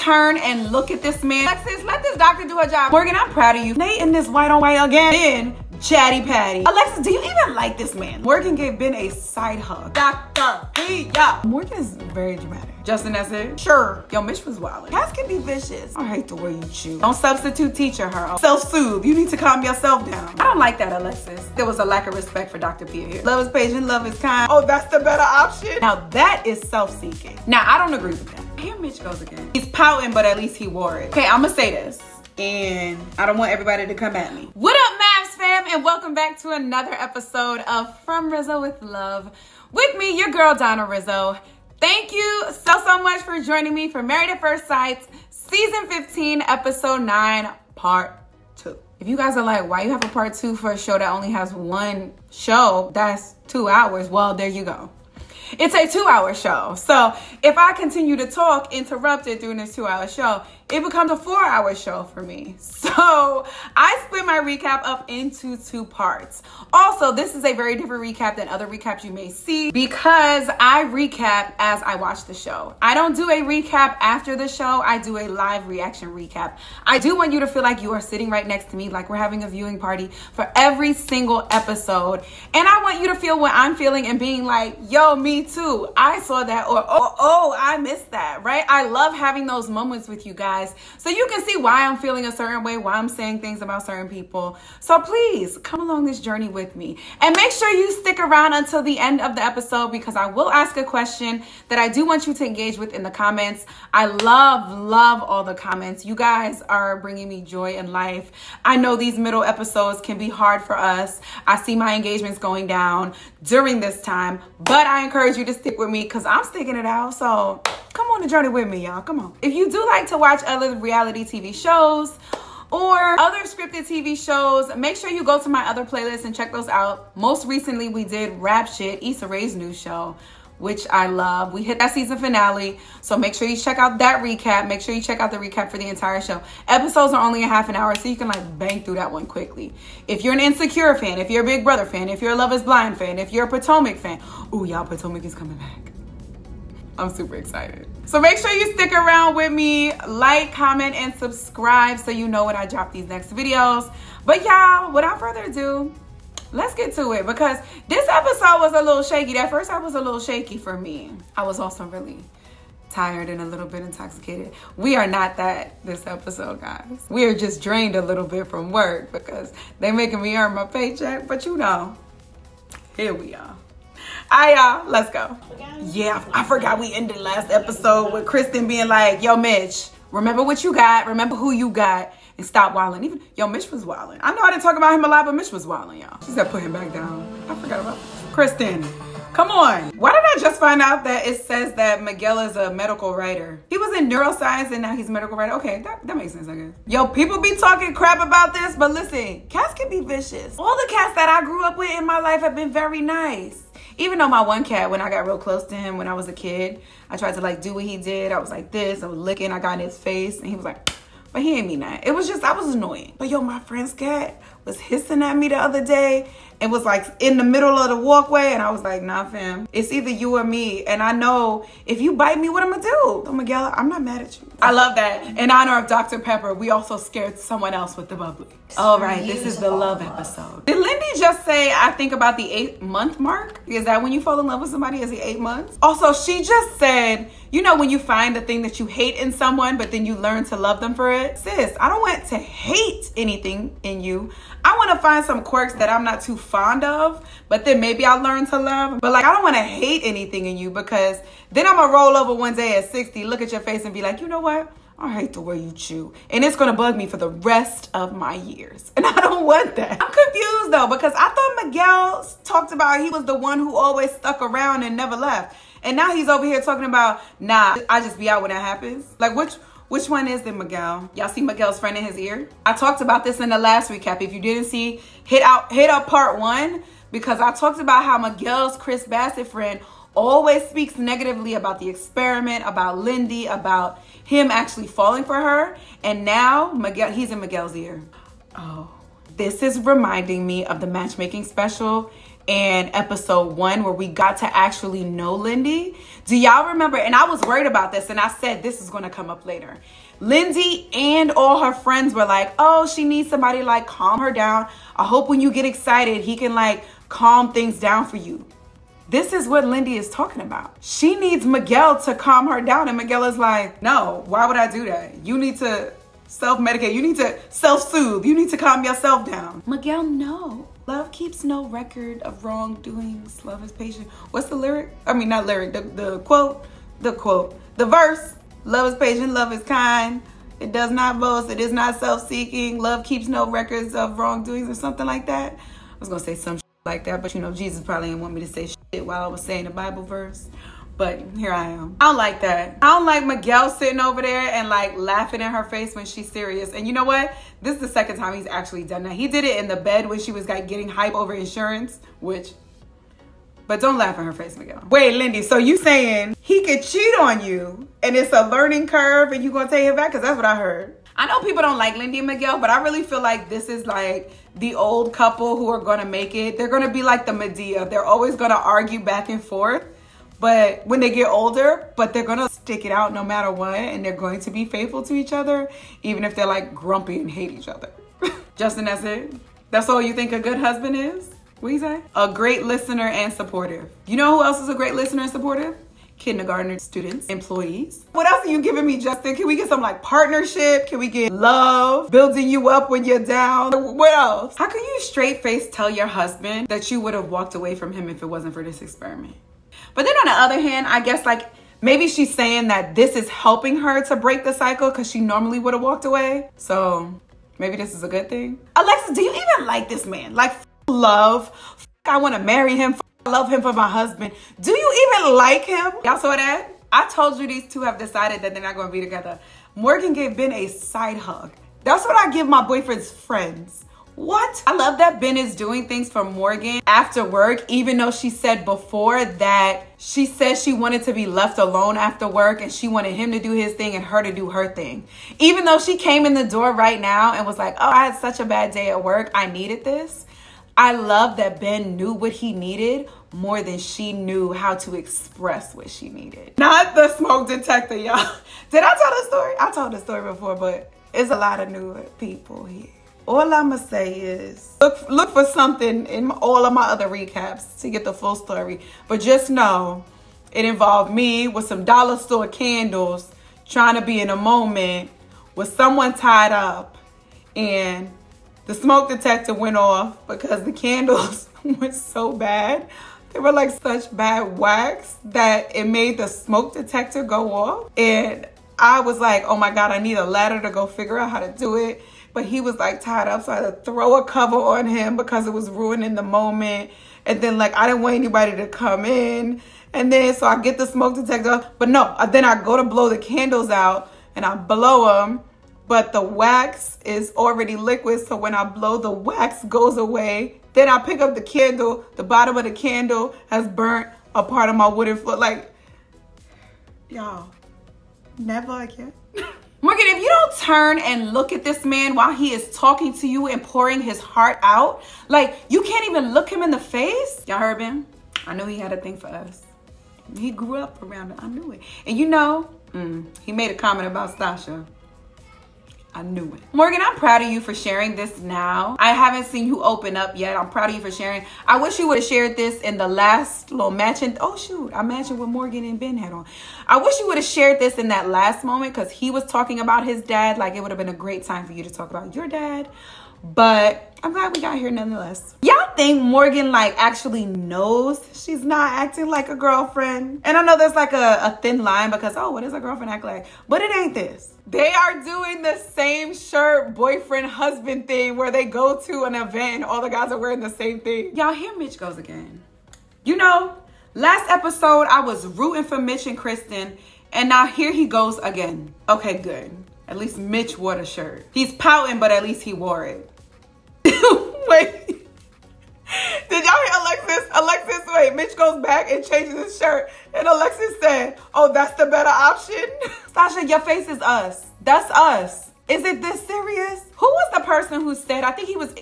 turn and look at this man. Alexis, let this doctor do her job. Morgan, I'm proud of you. They in this white on white again. Chatty Patty. Alexis, do you even like this man? Morgan gave Ben a side hug. Dr. Pia. Morgan is very dramatic. Justin, that's it? Sure. Yo, Mitch was wildin'. Cats can be vicious. I hate the way you choose. Don't substitute teacher her. Self-soothe. You need to calm yourself down. I don't like that, Alexis. There was a lack of respect for Dr. Pia here. Love is patient, love is kind. Oh, that's the better option? Now that is self-seeking. Now, I don't agree with that. Here Mitch goes again. He's pouting, but at least he wore it. Okay, I'm gonna say this. And I don't want everybody to come at me. What up, Mavs fam? And welcome back to another episode of From Rizzo with Love. With me, your girl, Donna Rizzo. Thank you so much for joining me for Married at First Sight, Season 15, Episode 9, Part 2. If you guys are like, why you have a Part 2 for a show that only has one show, that's 2 hours, well, there you go. It's a 2-hour show. So if I continue to talk interrupted during this 2-hour show, it becomes a 4-hour show for me. So I split my recap up into 2 parts. Also, this is a very different recap than other recaps you may see because I recap as I watch the show. I don't do a recap after the show. I do a live reaction recap. I do want you to feel like you are sitting right next to me, like we're having a viewing party for every single episode. And I want you to feel what I'm feeling and being like, yo, me too. I saw that, or oh, I missed that, right? I love having those moments with you guys so you can see why I'm feeling a certain way, why I'm saying things about certain people. So please come along this journey with me and make sure you stick around until the end of the episode because I will ask a question that I do want you to engage with in the comments. I love all the comments. You guys are bringing me joy in life. I know these middle episodes can be hard for us. I see my engagements going down during this time, but I encourage you to stick with me because I'm sticking it out. So come on the journey with me, y'all. Come on. If you do like to watch other reality TV shows or other scripted TV shows, make sure you go to my other playlists and check those out. Most recently, we did Rap Shit, Issa Rae's new show, which I love. We hit that season finale, so make sure you check out that recap. Make sure you check out the recap for the entire show. Episodes are only a half an hour, so you can like bang through that one quickly. If you're an Insecure fan, if you're a Big Brother fan, if you're a Love is Blind fan, if you're a Potomac fan, ooh, y'all, Potomac is coming back. I'm super excited. So make sure you stick around with me, like, comment, and subscribe so you know when I drop these next videos. But y'all, without further ado, let's get to it because this episode was a little shaky. That first half was a little shaky for me. I was also really tired and a little bit intoxicated. We are not that this episode, guys. We are just drained a little bit from work because they making me earn my paycheck. But you know, here we are. Y'all, let's go. Yeah, I forgot we ended last episode with Kristen being like, yo, Mitch, remember what you got, remember who you got, and stop wilding. Even, yo, Mitch was wilding. I know I didn't talk about him a lot, but Mitch was wilding, y'all. She said put him back down. I forgot about Kristen. Come on. Why did I just find out that it says that Miguel is a medical writer? He was in neuroscience and now he's a medical writer. Okay, that makes sense, I guess. Yo, people be talking crap about this, but listen, cats can be vicious. All the cats that I grew up with in my life have been very nice. Even though my one cat, when I got real close to him when I was a kid, I tried to like do what he did. I was like this, I was licking, I got in his face, and he was like, but he ain't mean that. It was just, I was annoying. But yo, my friend's cat was hissing at me the other day and was like in the middle of the walkway. And I was like, nah, fam, it's either you or me. And I know if you bite me, what I'm gonna do? So Miguel, I'm not mad at you. I love that. In honor of Dr. Pepper, we also scared someone else with the bubbly. All right, this is the love episode. Did Lindy just say, I think about the 8-month mark? Is that when you fall in love with somebody, is it 8 months? Also, she just said, you know, when you find the thing that you hate in someone, but then you learn to love them for it. Sis, I don't want to hate anything in you. I want to find some quirks that I'm not too fond of, but then maybe I'll learn to love. But like, I don't want to hate anything in you because then I'm gonna roll over one day at 60, look at your face and be like, you know what? I hate the way you chew. And it's gonna bug me for the rest of my years. And I don't want that. I'm confused though, because I thought Miguel talked about he was the one who always stuck around and never left. And now he's over here talking about, nah, I just be out when that happens. Like, which one is it, Miguel? Y'all see Miguel's friend in his ear? I talked about this in the last recap. If you didn't see, hit up part 1, because I talked about how Miguel's Chris Bassett friend always speaks negatively about the experiment, about Lindy, about him actually falling for her. And now Miguel, he's in Miguel's ear. Oh, this is reminding me of the matchmaking special in episode 1 where we got to actually know Lindy. Do y'all remember? And I was worried about this and I said this is going to come up later. Lindy and all her friends were like, oh, she needs somebody to like calm her down. I hope when you get excited, he can like calm things down for you. This is what Lindy is talking about. She needs Miguel to calm her down. And Miguel is like, no, why would I do that? You need to self-medicate. You need to self-soothe. You need to calm yourself down. Miguel, no. Love keeps no record of wrongdoings. Love is patient. What's the lyric? I mean, not lyric. The quote. The verse. Love is patient. Love is kind. It does not boast. It is not self-seeking. Love keeps no records of wrongdoings or something like that. I was going to say some shit like that, but you know, Jesus probably didn't want me to say shit while I was saying a Bible verse. But here I am. I don't like that. I don't like Miguel sitting over there and like laughing in her face when she's serious. And you know what? This is the second time he's actually done that. He did it in the bed when she was like getting hype over insurance, but don't laugh in her face, Miguel. Wait, Lindy, so you saying he could cheat on you and it's a learning curve and you gonna take it back? Cause that's what I heard. I know people don't like Lindy and Miguel, but I really feel like this is like the old couple who are gonna make it. They're gonna be like the Medea. They're always gonna argue back and forth. But when they get older, but they're gonna stick it out no matter what, and they're going to be faithful to each other, even if they're like grumpy and hate each other. Justin, that's it? That's all you think a good husband is? What do you say? A great listener and supportive. You know who else is a great listener and supportive? Kindergarten students, employees. What else are you giving me, Justin? Can we get some like partnership? Can we get love, building you up when you're down? What else? How can you straight face tell your husband that you would have walked away from him if it wasn't for this experiment? But then on the other hand, I guess like maybe she's saying that this is helping her to break the cycle because she normally would have walked away. So maybe this is a good thing. Alexis, do you even like this man? Like love, I want to marry him, I love him for my husband. Do you even like him? Y'all saw that? I told you these two have decided that they're not going to be together. Morgan gave Ben a side hug. That's what I give my boyfriend's friends. What? I love that Ben is doing things for Morgan after work, even though she said before that she said she wanted to be left alone after work and she wanted him to do his thing and her to do her thing. Even though she came in the door right now and was like, oh, I had such a bad day at work. I needed this. I love that Ben knew what he needed more than she knew how to express what she needed. Not the smoke detector, y'all. Did I tell the story? I told the story before, but it's a lot of new people here. All I'ma say is look for something in all of my other recaps to get the full story. But just know it involved me with some dollar store candles trying to be in a moment with someone tied up, and the smoke detector went off because the candles were so bad. They were like such bad wax that it made the smoke detector go off. And I was like, oh my God, I need a ladder to go figure out how to do it. But he was like tied up, so I had to throw a cover on him because it was ruining the moment. And then like, I didn't want anybody to come in. And then, so I get the smoke detector, but no, then I go to blow the candles out and I blow them, but the wax is already liquid. So when I blow, the wax goes away. Then I pick up the candle. The bottom of the candle has burnt a part of my wooden floor. Like, y'all, never again. Morgan, if you don't turn and look at this man while he is talking to you and pouring his heart out, like you can't even look him in the face. Y'all heard him? I knew he had a thing for us. He grew up around it. I knew it. And you know, he made a comment about Stasha. I knew it. Morgan, I'm proud of you for sharing this now. I haven't seen you open up yet. I'm proud of you for sharing. I wish you would have shared this in the last little matching. Oh shoot, I matched what Morgan and Ben had on. I wish you would have shared this in that last moment because he was talking about his dad. Like it would have been a great time for you to talk about your dad. But I'm glad we got here nonetheless. Y'all think Morgan like actually knows she's not acting like a girlfriend? And I know there's like a thin line because, oh, what does a girlfriend act like? But it ain't this. They are doing the same shirt boyfriend husband thing where they go to an event and all the guys are wearing the same thing. Y'all, here Mitch goes again. You know, last episode I was rooting for Mitch and Kristen, and now here he goes again. Okay, good. At least Mitch wore the shirt. He's pouting, but at least he wore it. Wait. Did y'all hear Alexis? Alexis, wait. Mitch goes back and changes his shirt. And Alexis said, oh, that's the better option? Stasha, your face is us. That's us. Is it this serious? Who was the person who said, I think he was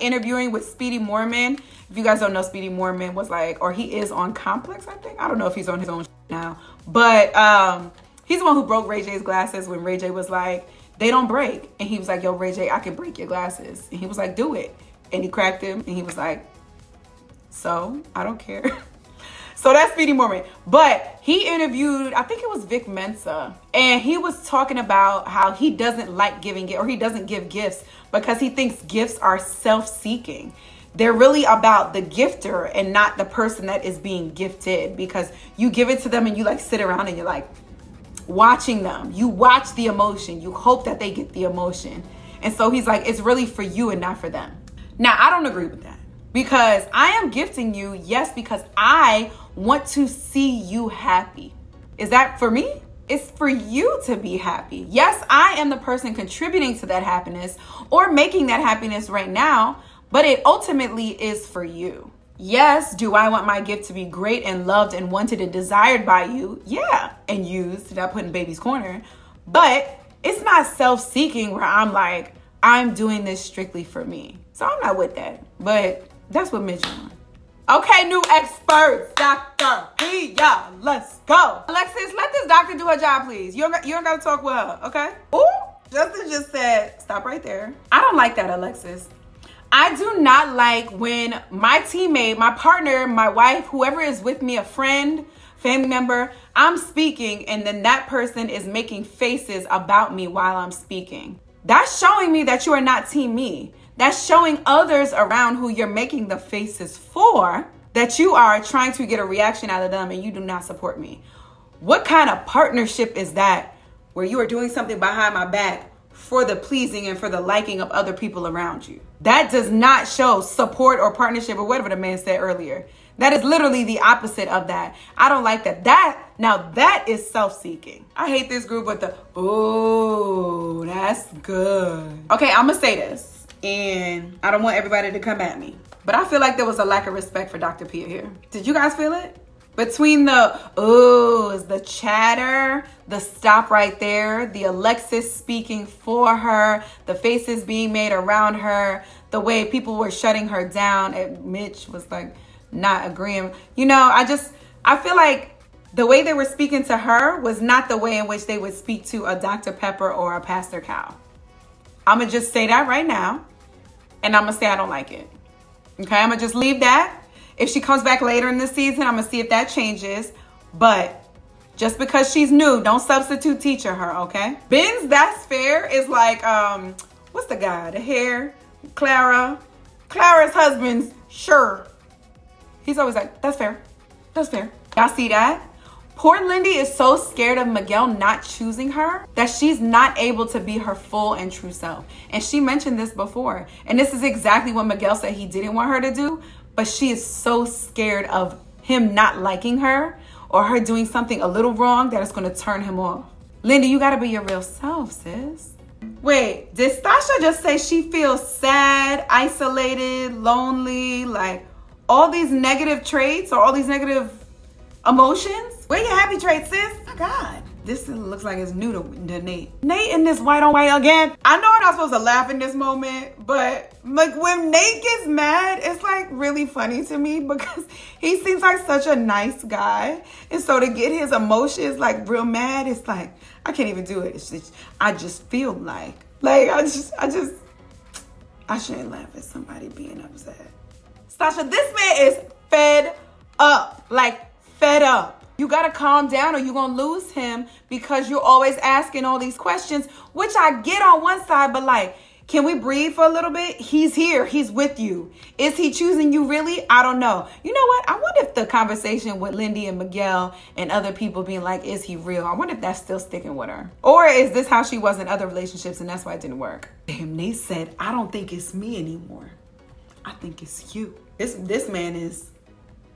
interviewing with Speedy Mormon. If you guys don't know, Speedy Mormon was like, or he is on Complex, I think. I don't know if he's on his own now. But he's the one who broke Ray J's glasses when Ray J was like, they don't break. And he was like, yo, Ray J, I can break your glasses. And he was like, do it. And he cracked him and he was like, so I don't care. So that's Speedy Mormon. But he interviewed, I think it was Vic Mensa. And he was talking about how he doesn't like giving gifts, or he doesn't give gifts because he thinks gifts are self-seeking. They're really about the gifter and not the person that is being gifted, because you give it to them and you like sit around and you're like watching them. You watch the emotion. You hope that they get the emotion. And so he's like, it's really for you and not for them. Now, I don't agree with that, because I am gifting you, yes, because I want to see you happy. Is that for me? It's for you to be happy. Yes, I am the person contributing to that happiness or making that happiness right now, but it ultimately is for you. Yes, do I want my gift to be great and loved and wanted and desired by you? Yeah, and used, that put in baby's corner. But it's not self-seeking where I'm like, I'm doing this strictly for me. So I'm not with that, but that's what Mitch on. Okay, new experts, Dr. Pia, let's go. Alexis, let this doctor do her job, please. You don't gotta talk with her, okay? Ooh, Justin just said, stop right there. I don't like that, Alexis. I do not like when my teammate, my partner, my wife, whoever is with me, a friend, family member, I'm speaking and then that person is making faces about me while I'm speaking. That's showing me that you are not team me. That's showing others around who you're making the faces for that you are trying to get a reaction out of them and you do not support me. What kind of partnership is that where you are doing something behind my back for the pleasing and for the liking of other people around you? That does not show support or partnership or whatever the man said earlier. That is literally the opposite of that. I don't like that. Now that is self-seeking. I hate this group with the, oh, that's good. Okay, I'm gonna say this. And I don't want everybody to come at me, but I feel like there was a lack of respect for Dr. Pia here. Did you guys feel it? Between the, oohs, the chatter, the stop right there, the Alexis speaking for her, the faces being made around her, the way people were shutting her down, and Mitch was like not agreeing. You know, I feel like the way they were speaking to her was not the way in which they would speak to a Dr. Pepper or a Pastor Cal. I'm gonna just say that right now. And I'm gonna say I don't like it. Okay, I'm gonna just leave that. If she comes back later in the season, I'm gonna see if that changes. But just because she's new, don't substitute teacher her, okay? Ben's That's Fair is like, what's the guy? The hair? Clara's husband's, sure. He's always like, that's fair. That's fair. Y'all see that? Poor Lindy is so scared of Miguel not choosing her that she's not able to be her full and true self. And she mentioned this before. And this is exactly what Miguel said he didn't want her to do. But she is so scared of him not liking her or her doing something a little wrong that it's going to turn him off. Lindy, you got to be your real self, sis. Wait, did Stasha just say she feels sad, isolated, lonely, like all these negative traits or all these negative emotions? Where your happy traits, sis? My God. This looks like it's new to Nate. Nate in this white on white again. I know I'm not supposed to laugh in this moment, but like when Nate gets mad, it's like really funny to me because he seems like such a nice guy. And so to get his emotions like real mad, it's like, I can't even do it. It's just, I just feel like I shouldn't laugh at somebody being upset. Stasha, this man is fed up, like fed up. You gotta calm down or you're gonna lose him because you're always asking all these questions, which I get on one side, but like, can we breathe for a little bit? He's here, he's with you. Is he choosing you really? I don't know. You know what? I wonder if the conversation with Lindy and Miguel and other people being like, is he real? I wonder if that's still sticking with her. Or is this how she was in other relationships and that's why it didn't work? Damn, Nate said, I don't think it's me anymore. I think it's you. This man is,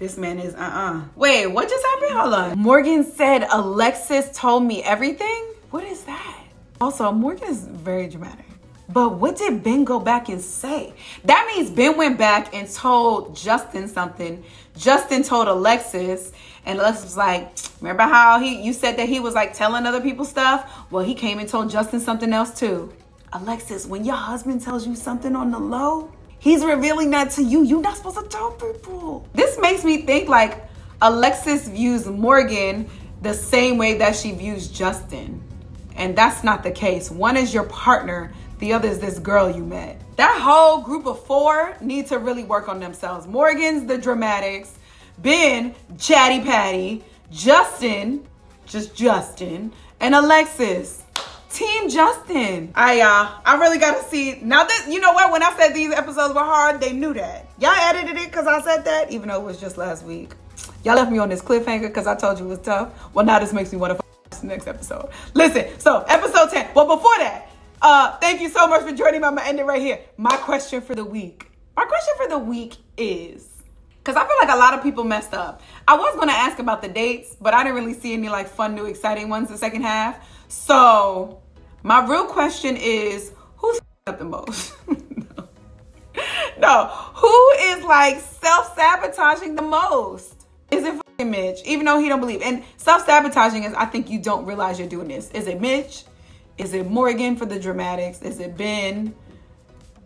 Wait, what just happened? Hold on. Morgan said, Alexis told me everything? What is that? Also, Morgan is very dramatic. But what did Ben go back and say? That means Ben went back and told Justin something. Justin told Alexis, and Alexis was like, remember how you said that he was like telling other people stuff? Well, he came and told Justin something else too. Alexis, when your husband tells you something on the low, he's revealing that to you. You're not supposed to tell people. This makes me think like Alexis views Morgan the same way that she views Justin. And that's not the case. One is your partner. The other is this girl you met. That whole group of 4 need to really work on themselves. Morgan's the dramatics. Ben, chatty patty. Justin, just Justin. And Alexis, Team Justin. I really gotta see. Now that, you know what? When I said these episodes were hard, they knew that. Y'all edited it because I said that, even though it was just last week. Y'all left me on this cliffhanger because I told you it was tough. Well, now this makes me want to watch the next episode. Listen, so episode 10. Well, before that, thank you so much for joining me. I'm gonna end it right here. My question for the week. My question for the week is, because I feel like a lot of people messed up. I was gonna ask about the dates, but I didn't really see any like fun, new, exciting ones the second half. So my real question is, who's up the most? No, who is like self-sabotaging the most? Is it fucking Mitch? Even though he don't believe. And self-sabotaging is, I think you don't realize you're doing this. Is it Mitch? Is it Morgan for the dramatics? Is it Ben,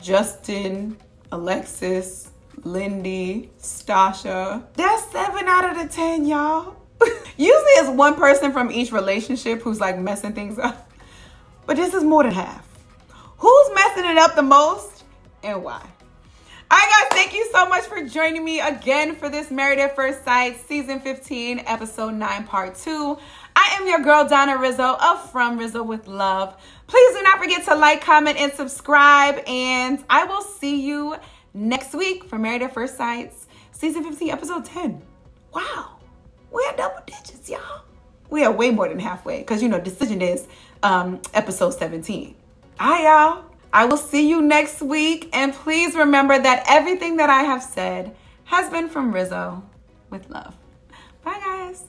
Justin, Alexis, Lindy, Stasha? That's 7 out of the 10, y'all. Usually it's one person from each relationship who's like messing things up. But this is more than half. Who's messing it up the most and why? All right, guys, thank you so much for joining me again for this Married at First Sight Season 15, Episode 9, Part 2. I am your girl, Donna Rizzo of From Rizzo with Love. Please do not forget to like, comment, and subscribe. And I will see you next week for Married at First Sight Season 15, Episode 10. Wow. We're double digits, y'all. We are way more than halfway because, you know, decision is Episode 17. All right, y'all. I will see you next week. And please remember that everything that I have said has been from Rizzo with Love. Bye, guys.